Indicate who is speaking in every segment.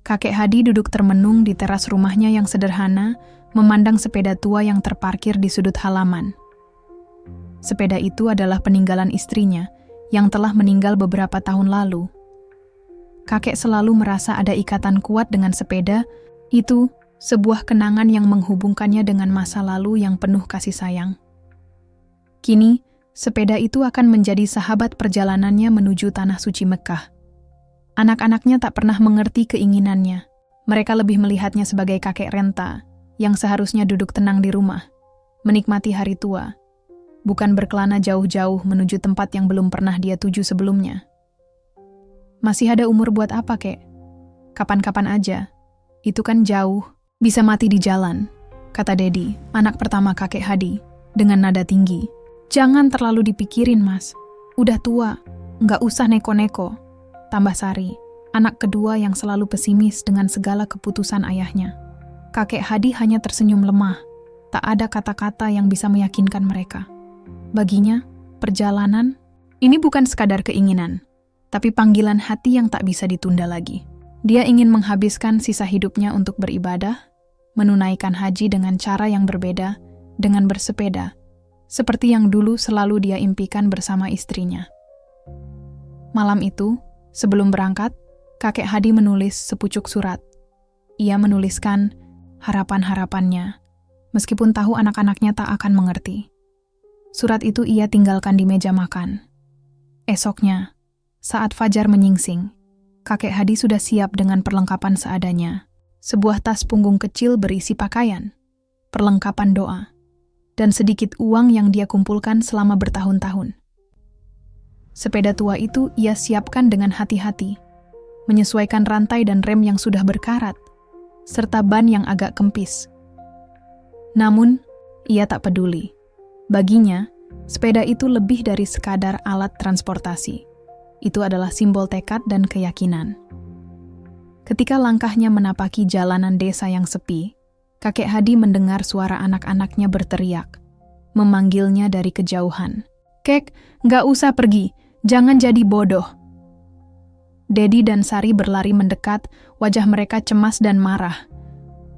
Speaker 1: Kakek Hadi duduk termenung di teras rumahnya yang sederhana, memandang sepeda tua yang terparkir di sudut halaman. Sepeda itu adalah peninggalan istrinya, yang telah meninggal beberapa tahun lalu. Kakek selalu merasa ada ikatan kuat dengan sepeda, itu sebuah kenangan yang menghubungkannya dengan masa lalu yang penuh kasih sayang. Kini, sepeda itu akan menjadi sahabat perjalanannya menuju Tanah Suci Mekah. Anak-anaknya tak pernah mengerti keinginannya. Mereka lebih melihatnya sebagai kakek renta, yang seharusnya duduk tenang di rumah, menikmati hari tua, bukan berkelana jauh-jauh menuju tempat yang belum pernah dia tuju sebelumnya. Masih ada umur buat apa, kek? Kapan-kapan aja. Itu kan jauh, bisa mati di jalan, kata Dedi, anak pertama kakek Hadi, dengan nada tinggi. Jangan terlalu dipikirin, Mas. Udah tua, nggak usah neko-neko. Tambah Sari, anak kedua yang selalu pesimis dengan segala keputusan ayahnya. Kakek Hadi hanya tersenyum lemah. Tak ada kata-kata yang bisa meyakinkan mereka. Baginya, perjalanan ini bukan sekadar keinginan, tapi panggilan hati yang tak bisa ditunda lagi. Dia ingin menghabiskan sisa hidupnya untuk beribadah, menunaikan haji dengan cara yang berbeda, dengan bersepeda, seperti yang dulu selalu dia impikan bersama istrinya. Malam itu, sebelum berangkat, kakek Hadi menulis sepucuk surat. Ia menuliskan harapan-harapannya, meskipun tahu anak-anaknya tak akan mengerti. Surat itu ia tinggalkan di meja makan. Esoknya, saat fajar menyingsing, kakek Hadi sudah siap dengan perlengkapan seadanya. Sebuah tas punggung kecil berisi pakaian, perlengkapan doa, dan sedikit uang yang dia kumpulkan selama bertahun-tahun. Sepeda tua itu ia siapkan dengan hati-hati, menyesuaikan rantai dan rem yang sudah berkarat, serta ban yang agak kempis. Namun, ia tak peduli. Baginya, sepeda itu lebih dari sekadar alat transportasi. Itu adalah simbol tekad dan keyakinan. Ketika langkahnya menapaki jalanan desa yang sepi, kakek Hadi mendengar suara anak-anaknya berteriak, memanggilnya dari kejauhan. Kek, nggak usah pergi, jangan jadi bodoh. Dedi dan Sari berlari mendekat, wajah mereka cemas dan marah.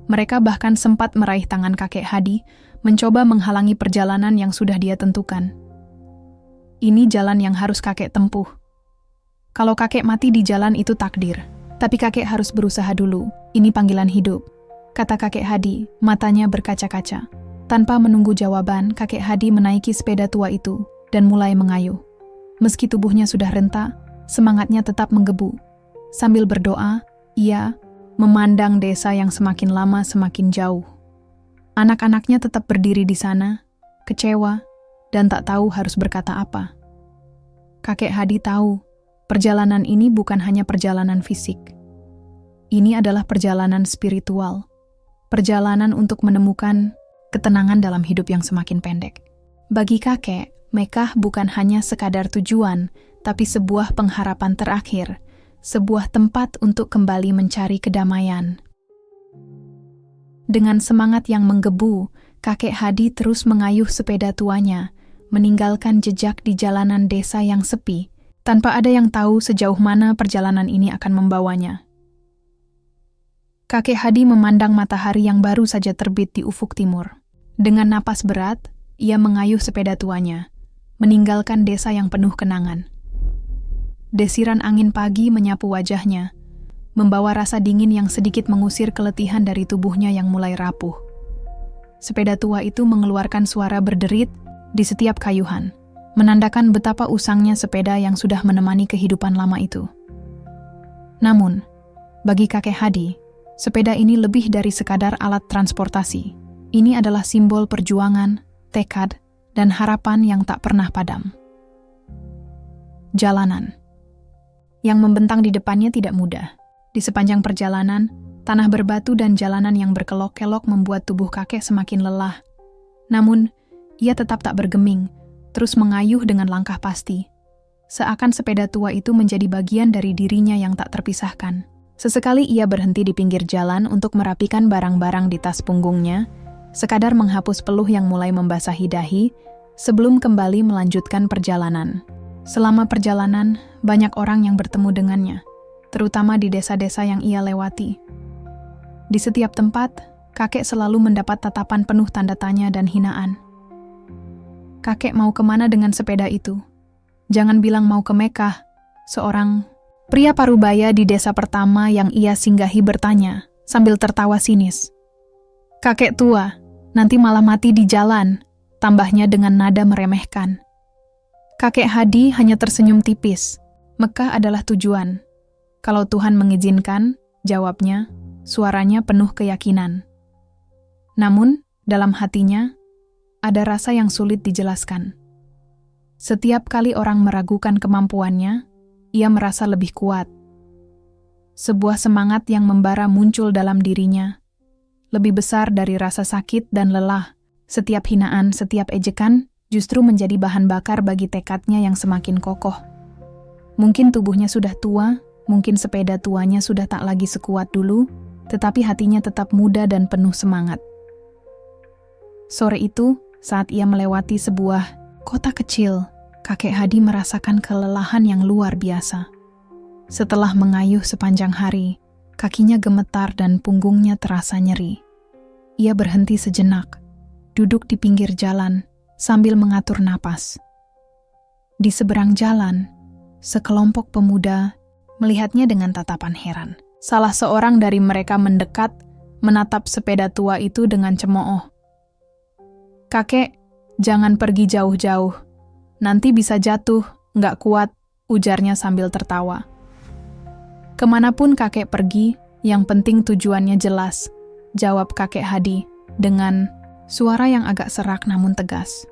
Speaker 1: Mereka bahkan sempat meraih tangan kakek Hadi, mencoba menghalangi perjalanan yang sudah dia tentukan. Ini jalan yang harus kakek tempuh. Kalau kakek mati di jalan itu takdir, tapi kakek harus berusaha dulu, ini panggilan hidup, kata kakek Hadi, matanya berkaca-kaca. Tanpa menunggu jawaban, kakek Hadi menaiki sepeda tua itu dan mulai mengayuh. Meski tubuhnya sudah renta, semangatnya tetap menggebu. Sambil berdoa, ia memandang desa yang semakin lama semakin jauh. Anak-anaknya tetap berdiri di sana, kecewa, dan tak tahu harus berkata apa. Kakek Hadi tahu, perjalanan ini bukan hanya perjalanan fisik. Ini adalah perjalanan spiritual, perjalanan untuk menemukan ketenangan dalam hidup yang semakin pendek. Bagi kakek, Mekah bukan hanya sekadar tujuan, tapi sebuah pengharapan terakhir, sebuah tempat untuk kembali mencari kedamaian. Dengan semangat yang menggebu, kakek Hadi terus mengayuh sepeda tuanya, meninggalkan jejak di jalanan desa yang sepi, tanpa ada yang tahu sejauh mana perjalanan ini akan membawanya. Kakek Hadi memandang matahari yang baru saja terbit di ufuk timur. Dengan napas berat, ia mengayuh sepeda tuanya, meninggalkan desa yang penuh kenangan. Desiran angin pagi menyapu wajahnya, membawa rasa dingin yang sedikit mengusir keletihan dari tubuhnya yang mulai rapuh. Sepeda tua itu mengeluarkan suara berderit di setiap kayuhan, menandakan betapa usangnya sepeda yang sudah menemani kehidupan lama itu. Namun, bagi kakek Hadi, sepeda ini lebih dari sekadar alat transportasi. Ini adalah simbol perjuangan, tekad, dan harapan yang tak pernah padam. Jalanan yang membentang di depannya tidak mudah. Di sepanjang perjalanan, tanah berbatu dan jalanan yang berkelok-kelok membuat tubuh kakek semakin lelah. Namun, ia tetap tak bergeming, terus mengayuh dengan langkah pasti. Seakan sepeda tua itu menjadi bagian dari dirinya yang tak terpisahkan. Sesekali ia berhenti di pinggir jalan untuk merapikan barang-barang di tas punggungnya, sekadar menghapus peluh yang mulai membasahi dahi, sebelum kembali melanjutkan perjalanan. Selama perjalanan, banyak orang yang bertemu dengannya. terutama di desa-desa yang ia lewati. Di setiap tempat, kakek selalu mendapat tatapan penuh tanda tanya dan hinaan. Kakek mau kemana dengan sepeda itu? Jangan bilang mau ke Mekah, seorang pria parubaya di desa pertama yang ia singgahi bertanya sambil tertawa sinis. Kakek tua, nanti malah mati di jalan, tambahnya dengan nada meremehkan. Kakek Hadi hanya tersenyum tipis. Mekah adalah tujuan. Kalau Tuhan mengizinkan, jawabnya, suaranya penuh keyakinan. Namun, dalam hatinya, ada rasa yang sulit dijelaskan. Setiap kali orang meragukan kemampuannya, ia merasa lebih kuat. Sebuah semangat yang membara muncul dalam dirinya, lebih besar dari rasa sakit dan lelah. Setiap hinaan, setiap ejekan, justru menjadi bahan bakar bagi tekadnya yang semakin kokoh. Mungkin tubuhnya sudah tua, mungkin sepeda tuanya sudah tak lagi sekuat dulu, tetapi hatinya tetap muda dan penuh semangat. Sore itu, saat ia melewati sebuah kota kecil, kakek Hadi merasakan kelelahan yang luar biasa. Setelah mengayuh sepanjang hari, kakinya gemetar dan punggungnya terasa nyeri. Ia berhenti sejenak, duduk di pinggir jalan, sambil mengatur napas. Di seberang jalan, sekelompok pemuda melihatnya dengan tatapan heran. Salah seorang dari mereka mendekat, menatap sepeda tua itu dengan cemooh. Kakek, jangan pergi jauh-jauh. Nanti bisa jatuh, nggak kuat, ujarnya sambil tertawa. Kemanapun kakek pergi, yang penting tujuannya jelas, jawab kakek Hadi dengan suara yang agak serak namun tegas.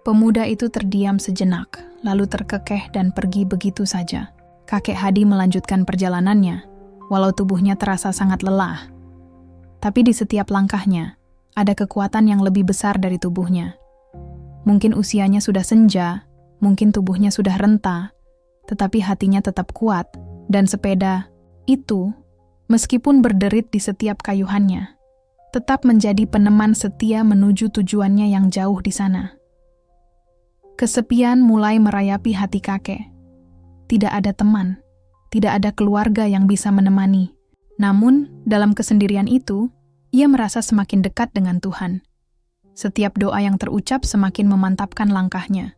Speaker 1: Pemuda itu terdiam sejenak, lalu terkekeh dan pergi begitu saja. Kakek Hadi melanjutkan perjalanannya, walau tubuhnya terasa sangat lelah. Tapi di setiap langkahnya, ada kekuatan yang lebih besar dari tubuhnya. Mungkin usianya sudah senja, mungkin tubuhnya sudah renta, tetapi hatinya tetap kuat, dan sepeda itu, meskipun berderit di setiap kayuhannya, tetap menjadi peneman setia menuju tujuannya yang jauh di sana. Kesepian mulai merayapi hati kakek. Tidak ada teman, tidak ada keluarga yang bisa menemani. Namun, dalam kesendirian itu, ia merasa semakin dekat dengan Tuhan. Setiap doa yang terucap semakin memantapkan langkahnya.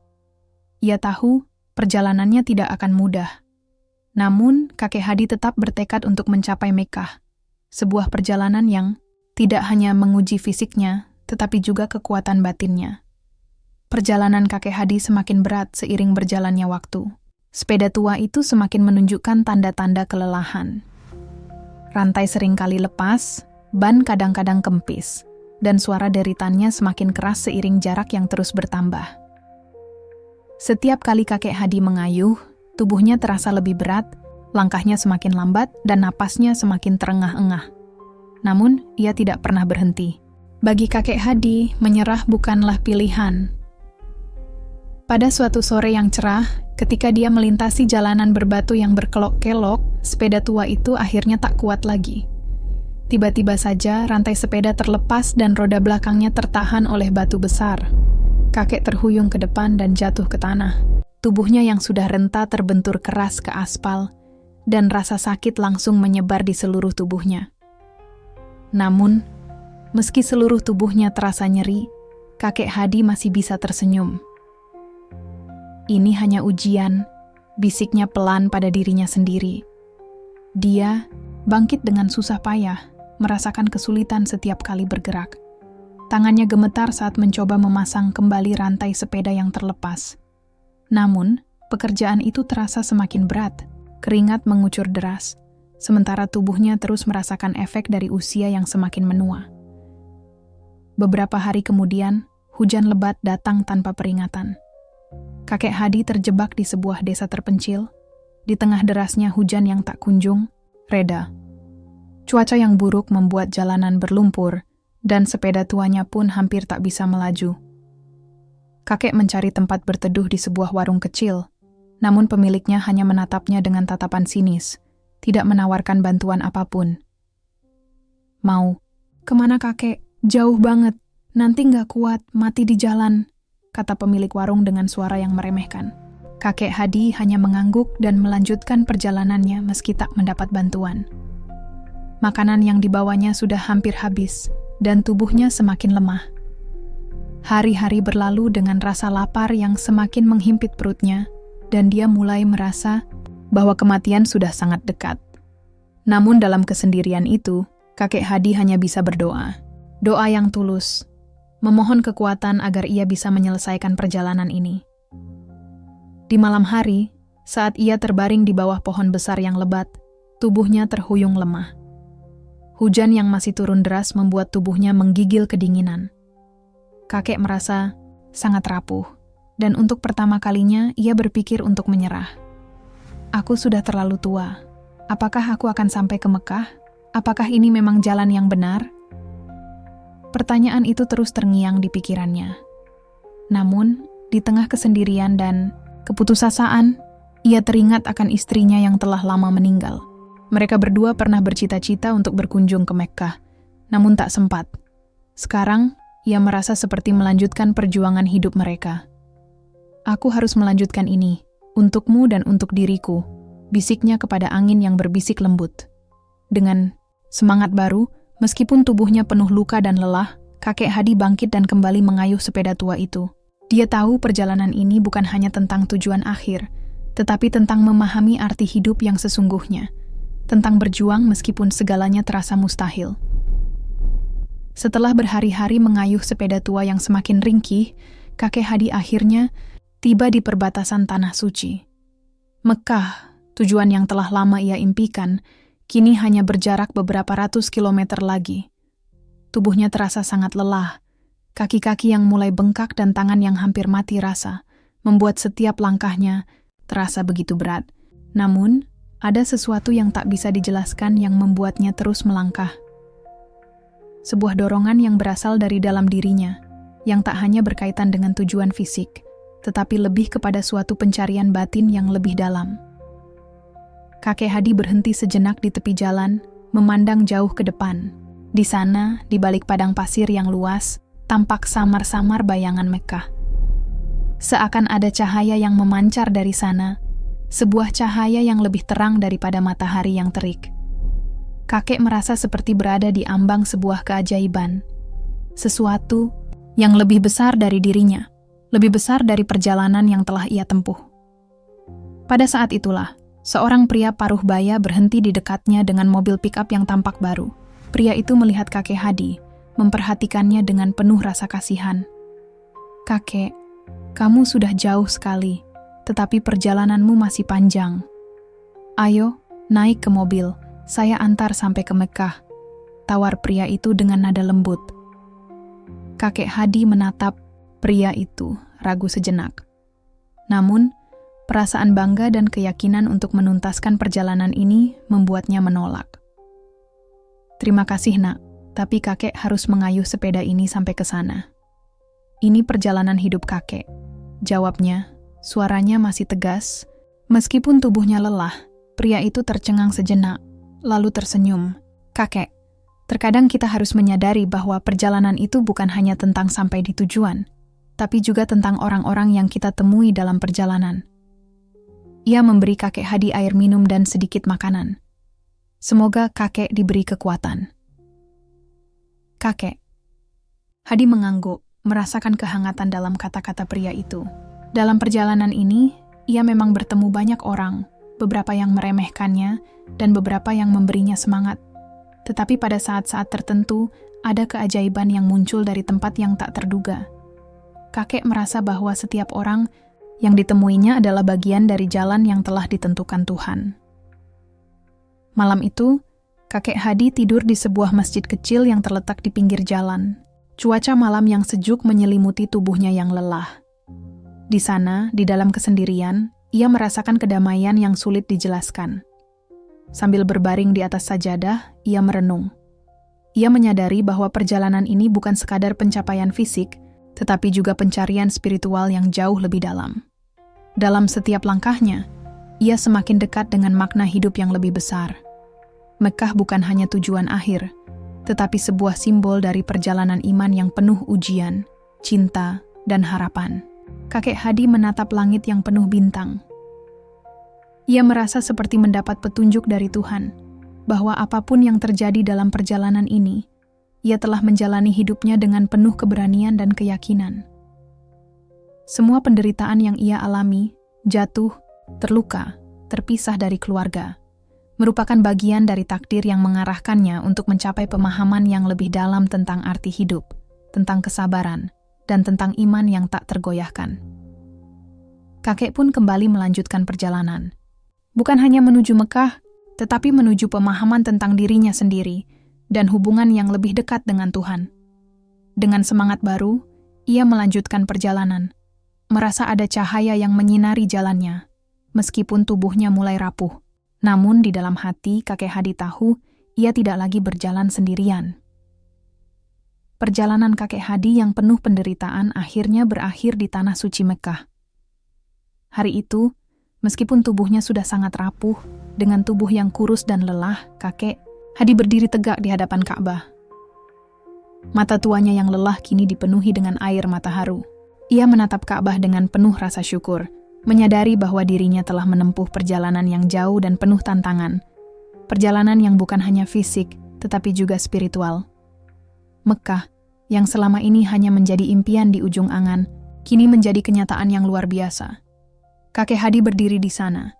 Speaker 1: Ia tahu perjalanannya tidak akan mudah. Namun, kakek Hadi tetap bertekad untuk mencapai Mekah. Sebuah perjalanan yang tidak hanya menguji fisiknya, tetapi juga kekuatan batinnya. Perjalanan kakek Hadi semakin berat seiring berjalannya waktu. Sepeda tua itu semakin menunjukkan tanda-tanda kelelahan. Rantai seringkali lepas, ban kadang-kadang kempis, dan suara deritannya semakin keras seiring jarak yang terus bertambah. Setiap kali kakek Hadi mengayuh, tubuhnya terasa lebih berat, langkahnya semakin lambat, dan napasnya semakin terengah-engah. Namun, ia tidak pernah berhenti. Bagi kakek Hadi, menyerah bukanlah pilihan. Pada suatu sore yang cerah, ketika dia melintasi jalanan berbatu yang berkelok-kelok, sepeda tua itu akhirnya tak kuat lagi. Tiba-tiba saja, rantai sepeda terlepas dan roda belakangnya tertahan oleh batu besar. Kakek terhuyung ke depan dan jatuh ke tanah. Tubuhnya yang sudah renta terbentur keras ke aspal, dan rasa sakit langsung menyebar di seluruh tubuhnya. Namun, meski seluruh tubuhnya terasa nyeri, kakek Hadi masih bisa tersenyum. Ini hanya ujian, bisiknya pelan pada dirinya sendiri. Dia bangkit dengan susah payah, merasakan kesulitan setiap kali bergerak. Tangannya gemetar saat mencoba memasang kembali rantai sepeda yang terlepas. Namun, pekerjaan itu terasa semakin berat, keringat mengucur deras, sementara tubuhnya terus merasakan efek dari usia yang semakin menua. Beberapa hari kemudian, hujan lebat datang tanpa peringatan. Kakek Hadi terjebak di sebuah desa terpencil, di tengah derasnya hujan yang tak kunjung reda. Cuaca yang buruk membuat jalanan berlumpur, dan sepeda tuanya pun hampir tak bisa melaju. Kakek mencari tempat berteduh di sebuah warung kecil, namun pemiliknya hanya menatapnya dengan tatapan sinis, tidak menawarkan bantuan apapun. Mau, kemana kakek? Jauh banget, nanti nggak kuat, mati di jalan, kata pemilik warung dengan suara yang meremehkan. Kakek Hadi hanya mengangguk dan melanjutkan perjalanannya meski tak mendapat bantuan. Makanan yang dibawanya sudah hampir habis dan tubuhnya semakin lemah. Hari-hari berlalu dengan rasa lapar yang semakin menghimpit perutnya dan dia mulai merasa bahwa kematian sudah sangat dekat. Namun dalam kesendirian itu, kakek Hadi hanya bisa berdoa. Doa yang tulus, memohon kekuatan agar ia bisa menyelesaikan perjalanan ini. Di malam hari, saat ia terbaring di bawah pohon besar yang lebat, tubuhnya terhuyung lemah. Hujan yang masih turun deras membuat tubuhnya menggigil kedinginan. Kakek merasa sangat rapuh, dan untuk pertama kalinya ia berpikir untuk menyerah. Aku sudah terlalu tua. Apakah aku akan sampai ke Mekah? Apakah ini memang jalan yang benar? Pertanyaan itu terus terngiang di pikirannya. Namun, di tengah kesendirian dan keputusasaan, ia teringat akan istrinya yang telah lama meninggal. Mereka berdua pernah bercita-cita untuk berkunjung ke Mekkah, namun tak sempat. Sekarang, ia merasa seperti melanjutkan perjuangan hidup mereka. Aku harus melanjutkan ini, untukmu dan untuk diriku, bisiknya kepada angin yang berbisik lembut. Dengan semangat baru, meskipun tubuhnya penuh luka dan lelah, kakek Hadi bangkit dan kembali mengayuh sepeda tua itu. Dia tahu perjalanan ini bukan hanya tentang tujuan akhir, tetapi tentang memahami arti hidup yang sesungguhnya. Tentang berjuang meskipun segalanya terasa mustahil. Setelah berhari-hari mengayuh sepeda tua yang semakin ringkih, kakek Hadi akhirnya tiba di perbatasan tanah suci. Mekah, tujuan yang telah lama ia impikan, kini hanya berjarak beberapa ratus kilometer lagi. Tubuhnya terasa sangat lelah, kaki-kaki yang mulai bengkak dan tangan yang hampir mati rasa, membuat setiap langkahnya terasa begitu berat. Namun, ada sesuatu yang tak bisa dijelaskan yang membuatnya terus melangkah. Sebuah dorongan yang berasal dari dalam dirinya, yang tak hanya berkaitan dengan tujuan fisik, tetapi lebih kepada suatu pencarian batin yang lebih dalam. Kakek Hadi berhenti sejenak di tepi jalan, memandang jauh ke depan. Di sana, di balik padang pasir yang luas, tampak samar-samar bayangan Mekkah. Seakan ada cahaya yang memancar dari sana, sebuah cahaya yang lebih terang daripada matahari yang terik. Kakek merasa seperti berada di ambang sebuah keajaiban. Sesuatu yang lebih besar dari dirinya, lebih besar dari perjalanan yang telah ia tempuh. Pada saat itulah, seorang pria paruh baya berhenti di dekatnya dengan mobil pick-up yang tampak baru. Pria itu melihat kakek Hadi, memperhatikannya dengan penuh rasa kasihan. "Kakek, kamu sudah jauh sekali. Tetapi perjalananmu masih panjang. Ayo, naik ke mobil, saya antar sampai ke Mekkah," tawar pria itu dengan nada lembut. Kakek Hadi menatap pria itu, ragu sejenak. Namun, perasaan bangga dan keyakinan untuk menuntaskan perjalanan ini membuatnya menolak. "Terima kasih, Nak, tapi kakek harus mengayuh sepeda ini sampai ke sana. Ini perjalanan hidup kakek," jawabnya. Suaranya masih tegas. Meskipun tubuhnya lelah, pria itu tercengang sejenak, lalu tersenyum. "Kakek, terkadang kita harus menyadari bahwa perjalanan itu bukan hanya tentang sampai di tujuan, tapi juga tentang orang-orang yang kita temui dalam perjalanan." Ia memberi kakek Hadi air minum dan sedikit makanan. Semoga kakek diberi kekuatan. "Kakek." Hadi mengangguk, merasakan kehangatan dalam kata-kata pria itu. Dalam perjalanan ini, ia memang bertemu banyak orang, beberapa yang meremehkannya dan beberapa yang memberinya semangat. Tetapi pada saat-saat tertentu, ada keajaiban yang muncul dari tempat yang tak terduga. Kakek merasa bahwa setiap orang yang ditemuinya adalah bagian dari jalan yang telah ditentukan Tuhan. Malam itu, kakek Hadi tidur di sebuah masjid kecil yang terletak di pinggir jalan. Cuaca malam yang sejuk menyelimuti tubuhnya yang lelah. Di sana, di dalam kesendirian, ia merasakan kedamaian yang sulit dijelaskan. Sambil berbaring di atas sajadah, ia merenung. Ia menyadari bahwa perjalanan ini bukan sekadar pencapaian fisik, tetapi juga pencarian spiritual yang jauh lebih dalam. Dalam setiap langkahnya, ia semakin dekat dengan makna hidup yang lebih besar. Mekkah bukan hanya tujuan akhir, tetapi sebuah simbol dari perjalanan iman yang penuh ujian, cinta, dan harapan. kakek Hadi menatap langit yang penuh bintang. Ia merasa seperti mendapat petunjuk dari Tuhan, bahwa apapun yang terjadi dalam perjalanan ini, ia telah menjalani hidupnya dengan penuh keberanian dan keyakinan. Semua penderitaan yang ia alami, jatuh, terluka, terpisah dari keluarga, merupakan bagian dari takdir yang mengarahkannya untuk mencapai pemahaman yang lebih dalam tentang arti hidup, tentang kesabaran, dan tentang iman yang tak tergoyahkan. Kakek pun kembali melanjutkan perjalanan. Bukan hanya menuju Mekah, tetapi menuju pemahaman tentang dirinya sendiri dan hubungan yang lebih dekat dengan Tuhan. Dengan semangat baru, ia melanjutkan perjalanan, merasa ada cahaya yang menyinari jalannya, meskipun tubuhnya mulai rapuh. Namun di dalam hati kakek Hadi tahu, ia tidak lagi berjalan sendirian. Perjalanan kakek Hadi yang penuh penderitaan akhirnya berakhir di tanah suci Mekah. Hari itu, meskipun tubuhnya sudah sangat rapuh, dengan tubuh yang kurus dan lelah, kakek Hadi berdiri tegak di hadapan Ka'bah. Mata tuanya yang lelah kini dipenuhi dengan air mata haru. Ia menatap Ka'bah dengan penuh rasa syukur, menyadari bahwa dirinya telah menempuh perjalanan yang jauh dan penuh tantangan. Perjalanan yang bukan hanya fisik, tetapi juga spiritual. Mekah, yang selama ini hanya menjadi impian di ujung angan, kini menjadi kenyataan yang luar biasa. Kakek Hadi berdiri di sana,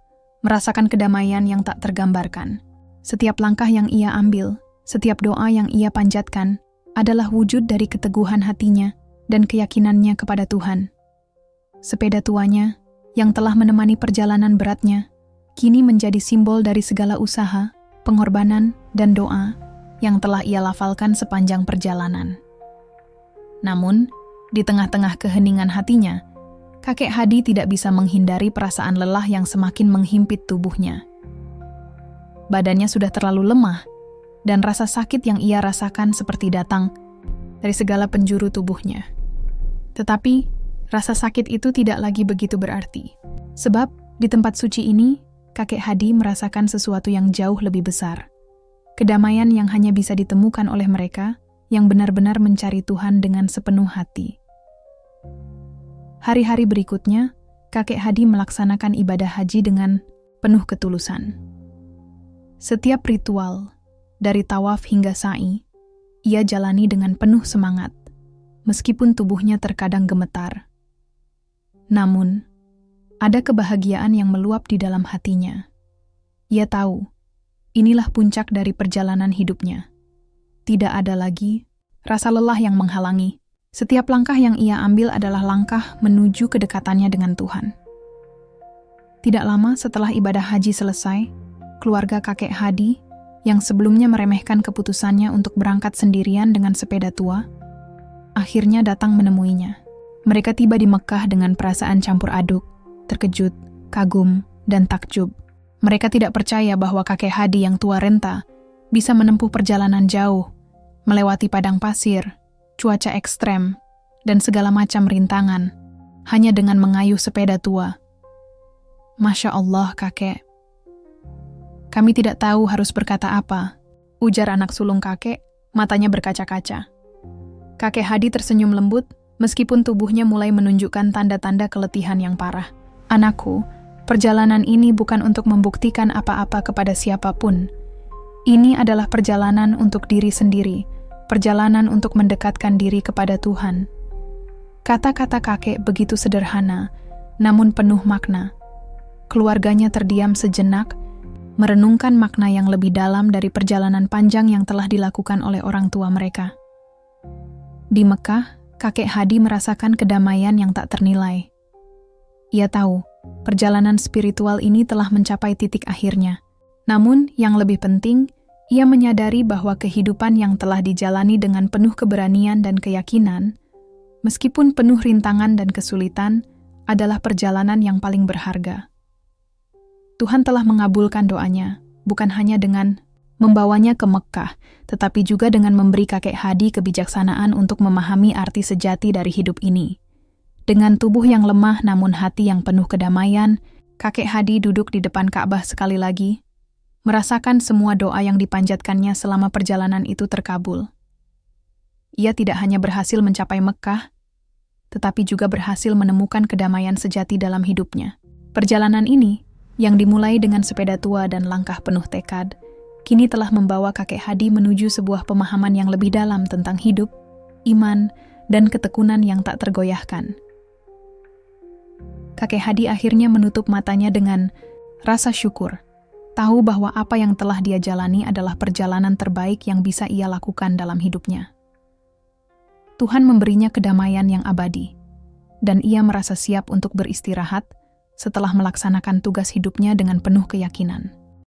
Speaker 1: merasakan kedamaian yang tak tergambarkan. Setiap langkah yang ia ambil, setiap doa yang ia panjatkan, adalah wujud dari keteguhan hatinya dan keyakinannya kepada Tuhan. Sepeda tuanya, yang telah menemani perjalanan beratnya, kini menjadi simbol dari segala usaha, pengorbanan, dan doa yang telah ia lafalkan sepanjang perjalanan. Namun, di tengah-tengah keheningan hatinya, kakek Hadi tidak bisa menghindari perasaan lelah yang semakin menghimpit tubuhnya. Badannya sudah terlalu lemah, dan rasa sakit yang ia rasakan seperti datang dari segala penjuru tubuhnya. Tetapi, rasa sakit itu tidak lagi begitu berarti. Sebab, di tempat suci ini, kakek Hadi merasakan sesuatu yang jauh lebih besar. Kedamaian yang hanya bisa ditemukan oleh mereka yang benar-benar mencari Tuhan dengan sepenuh hati. Hari-hari berikutnya, kakek Hadi melaksanakan ibadah haji dengan penuh ketulusan. Setiap ritual, dari tawaf hingga sa'i, ia jalani dengan penuh semangat, meskipun tubuhnya terkadang gemetar. Namun, ada kebahagiaan yang meluap di dalam hatinya. Ia tahu, inilah puncak dari perjalanan hidupnya. Tidak ada lagi rasa lelah yang menghalangi. Setiap langkah yang ia ambil adalah langkah menuju kedekatannya dengan Tuhan. Tidak lama setelah ibadah haji selesai, keluarga kakek Hadi, yang sebelumnya meremehkan keputusannya untuk berangkat sendirian dengan sepeda tua, akhirnya datang menemuinya. Mereka tiba di Mekah dengan perasaan campur aduk, terkejut, kagum, dan takjub. Mereka tidak percaya bahwa kakek Hadi yang tua renta bisa menempuh perjalanan jauh, melewati padang pasir, cuaca ekstrem, dan segala macam rintangan, hanya dengan mengayuh sepeda tua. Masya Allah, kakek. Kami tidak tahu harus berkata apa, ujar anak sulung kakek, matanya berkaca-kaca. Kakek Hadi tersenyum lembut, meskipun tubuhnya mulai menunjukkan tanda-tanda keletihan yang parah. Anakku, perjalanan ini bukan untuk membuktikan apa-apa kepada siapapun. Ini adalah perjalanan untuk diri sendiri, perjalanan untuk mendekatkan diri kepada Tuhan. Kata-kata kakek begitu sederhana, namun penuh makna. Keluarganya terdiam sejenak, merenungkan makna yang lebih dalam dari perjalanan panjang yang telah dilakukan oleh orang tua mereka. Di Mekah, kakek Hadi merasakan kedamaian yang tak ternilai. Ia tahu, perjalanan spiritual ini telah mencapai titik akhirnya. Namun, yang lebih penting, ia menyadari bahwa kehidupan yang telah dijalani dengan penuh keberanian dan keyakinan, meskipun penuh rintangan dan kesulitan, adalah perjalanan yang paling berharga. Tuhan telah mengabulkan doanya, bukan hanya dengan membawanya ke Mekah, tetapi juga dengan memberi kakek Hadi kebijaksanaan untuk memahami arti sejati dari hidup ini. Dengan tubuh yang lemah namun hati yang penuh kedamaian, kakek Hadi duduk di depan Ka'bah sekali lagi, merasakan semua doa yang dipanjatkannya selama perjalanan itu terkabul. Ia tidak hanya berhasil mencapai Mekah, tetapi juga berhasil menemukan kedamaian sejati dalam hidupnya. Perjalanan ini, yang dimulai dengan sepeda tua dan langkah penuh tekad, kini telah membawa kakek Hadi menuju sebuah pemahaman yang lebih dalam tentang hidup, iman, dan ketekunan yang tak tergoyahkan. Kakek Hadi akhirnya menutup matanya dengan rasa syukur, tahu bahwa apa yang telah dia jalani adalah perjalanan terbaik yang bisa ia lakukan dalam hidupnya. Tuhan memberinya kedamaian yang abadi, dan ia merasa siap untuk beristirahat setelah melaksanakan tugas hidupnya dengan penuh keyakinan.